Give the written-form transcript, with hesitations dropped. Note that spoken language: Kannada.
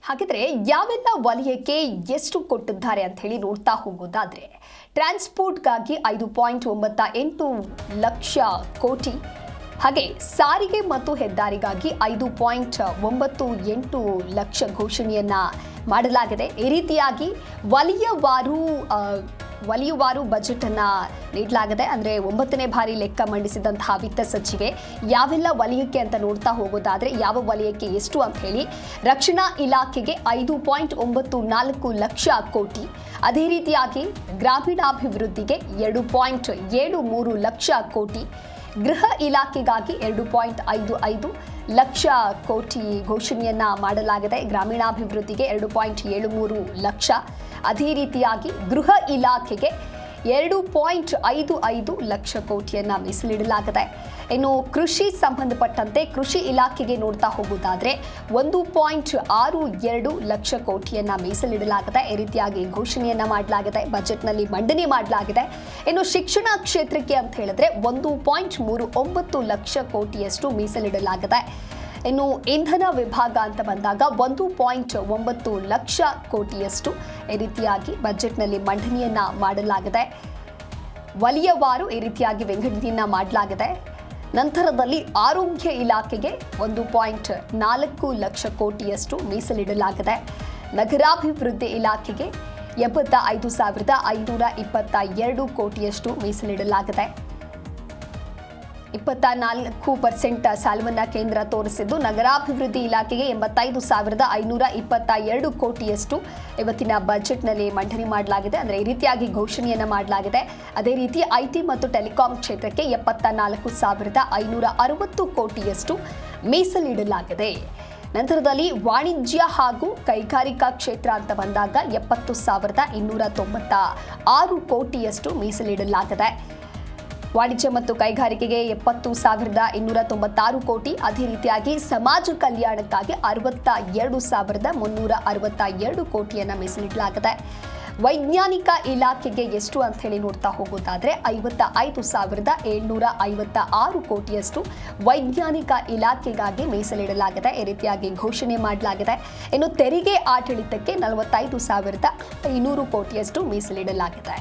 ಹಾಗಿದ್ರೆ ಯಾವೆಲ್ಲ ವಲಯಕ್ಕೆ ಎಷ್ಟು ಕೊಟ್ಟಿದ್ದಾರೆ ಅಂತ ಹೇಳಿ ನೋಡ್ತಾ ಹೋಗೋದಾದ್ರೆ ಟ್ರಾನ್ಸ್ಪೋರ್ಟ್ಗಾಗಿ 5.98 ಲಕ್ಷ ಕೋಟಿ, ಹಾಗೆ ಸಾರಿಗೆ ಮತ್ತು ಹೆದ್ದಾರಿಗಾಗಿ 5.98 ಲಕ್ಷ ಘೋಷಣೆಯನ್ನ ಮಾಡಲಾಗಿದೆ. ಈ ರೀತಿಯಾಗಿ ವಲಯವಾರು ಬಜೆಟ್ ಅನ್ನ ನೀಡಲಾಗಿದೆ. ಅಂದರೆ 9ನೇ ಬಾರಿ ಲೆಕ್ಕ ಮಂಡಿಸಿದಂತಹ ವಿತ್ತ ಸಚಿವೆ ಯಾವೆಲ್ಲ ವಲಯಕ್ಕೆ ಅಂತ ನೋಡ್ತಾ ಹೋಗೋದಾದ್ರೆ ಯಾವ ವಲಯಕ್ಕೆ ಎಷ್ಟು ಅಂತ ಹೇಳಿ ರಕ್ಷಣಾ ಇಲಾಖೆಗೆ 5.94 ಲಕ್ಷ ಕೋಟಿ, ಅದೇ ರೀತಿಯಾಗಿ ಗ್ರಾಮೀಣಾಭಿವೃದ್ಧಿಗೆ 2.73 ಲಕ್ಷ ಕೋಟಿ, ಗೃಹ ಇಲಾಖೆಗಾಗಿ 2.55 ಲಕ್ಷ ಕೋಟಿ ಘೋಷಣೆಯನ್ನ ಮಾಡಲಾಗಿದೆ. ಗ್ರಾಮೀಣಾಭಿವೃದ್ಧಿಗೆ 2.73 ಲಕ್ಷ, ಅದೇ ರೀತಿಯಾಗಿ ಗೃಹ ಇಲಾಖೆಗೆ 2.55 ಲಕ್ಷ ಕೋಟಿಯನ್ನ ಮೀಸಲಿಡಲಾಗಿದೆ. ಇನ್ನು ಕೃಷಿ ಸಂಬಂಧಪಟ್ಟಂತೆ ಕೃಷಿ ಇಲಾಖೆಗೆ ನೋಡ್ತಾ ಹೋಗೋದಾದ್ರೆ 1.62 ಲಕ್ಷ ಕೋಟಿಯನ್ನ ಮೀಸಲಿಡಲಾಗಿದೆ. ಈ ರೀತಿಯಾಗಿ ಘೋಷಣೆಯನ್ನ ಮಾಡಲಾಗಿದೆ, ಬಜೆಟ್ನಲ್ಲಿ ಮಂಡನೆ ಮಾಡಲಾಗಿದೆ. ಇನ್ನು ಶಿಕ್ಷಣ ಕ್ಷೇತ್ರಕ್ಕೆ ಅಂತ ಹೇಳಿದ್ರೆ 1.39 ಲಕ್ಷ ಕೋಟಿಯಷ್ಟು ಮೀಸಲಿಡಲಾಗಿದೆ. ಇನ್ನು ಇಂಧನ ವಿಭಾಗ ಅಂತ ಬಂದಾಗ 1.9 ಲಕ್ಷ ಕೋಟಿಯಷ್ಟು ಈ ರೀತಿಯಾಗಿ ಬಜೆಟ್ನಲ್ಲಿ ಮಂಡನೆಯನ್ನ ಮಾಡಲಾಗಿದೆ. ವಲಯವಾರು ಈ ರೀತಿಯಾಗಿ ವಿಂಗಡಣೆಯನ್ನ ಮಾಡಲಾಗಿದೆ. ನಂತರದಲ್ಲಿ ಆರೋಗ್ಯ ಇಲಾಖೆಗೆ 1.4 ಲಕ್ಷ ಕೋಟಿಯಷ್ಟು ಮೀಸಲಿಡಲಾಗಿದೆ. ನಗರಾಭಿವೃದ್ಧಿ ಇಲಾಖೆಗೆ 75,522 ಕೋಟಿಯಷ್ಟು ಮೀಸಲಿಡಲಾಗಿದೆ. 24% ಸಾಲವನ್ನ ಕೇಂದ್ರ ತೋರಿಸಿದ್ದು, ನಗರಾಭಿವೃದ್ಧಿ ಇಲಾಖೆಗೆ 85,522 ಕೋಟಿಯಷ್ಟು ಇವತ್ತಿನ ಬಜೆಟ್ನಲ್ಲಿ ಮಂಡನೆ ಮಾಡಲಾಗಿದೆ. ಅಂದರೆ ಈ ರೀತಿಯಾಗಿ ಘೋಷಣೆಯನ್ನ ಮಾಡಲಾಗಿದೆ. ಅದೇ ರೀತಿ ಐಟಿ ಮತ್ತು ಟೆಲಿಕಾಂ ಕ್ಷೇತ್ರಕ್ಕೆ 74,560 ಕೋಟಿಯಷ್ಟು ಮೀಸಲಿಡಲಾಗಿದೆ. ನಂತರದಲ್ಲಿ ವಾಣಿಜ್ಯ ಹಾಗೂ ಕೈಗಾರಿಕಾ ಕ್ಷೇತ್ರ ಅಂತ ಬಂದಾಗ 70,296 ಕೋಟಿಯಷ್ಟು ಮೀಸಲಿಡಲಾಗಿದೆ. ವಾಣಿಜ್ಯ ಮತ್ತು ಕೈಗಾರಿಕೆಗೆ 70,296 ಕೋಟಿ, ಅದೇ ರೀತಿಯಾಗಿ ಸಮಾಜ ಕಲ್ಯಾಣಕ್ಕಾಗಿ 62,362 ಕೋಟಿಯನ್ನು ಮೀಸಲಿಡಲಾಗಿದೆ. ವೈಜ್ಞಾನಿಕ ಇಲಾಖೆಗೆ ಎಷ್ಟು ಅಂತ ಹೇಳಿ ನೋಡ್ತಾ ಹೋಗೋದಾದ್ರೆ 55,756 ಕೋಟಿಯಷ್ಟು ವೈಜ್ಞಾನಿಕ ಇಲಾಖೆಗಾಗಿ ಮೀಸಲಿಡಲಾಗಿದೆ. ಈ ರೀತಿಯಾಗಿ ಘೋಷಣೆ ಮಾಡಲಾಗಿದೆ. ಇನ್ನು ತೆರಿಗೆ ಆಡಳಿತಕ್ಕೆ 45,500 ಕೋಟಿಯಷ್ಟು ಮೀಸಲಿಡಲಾಗಿದೆ.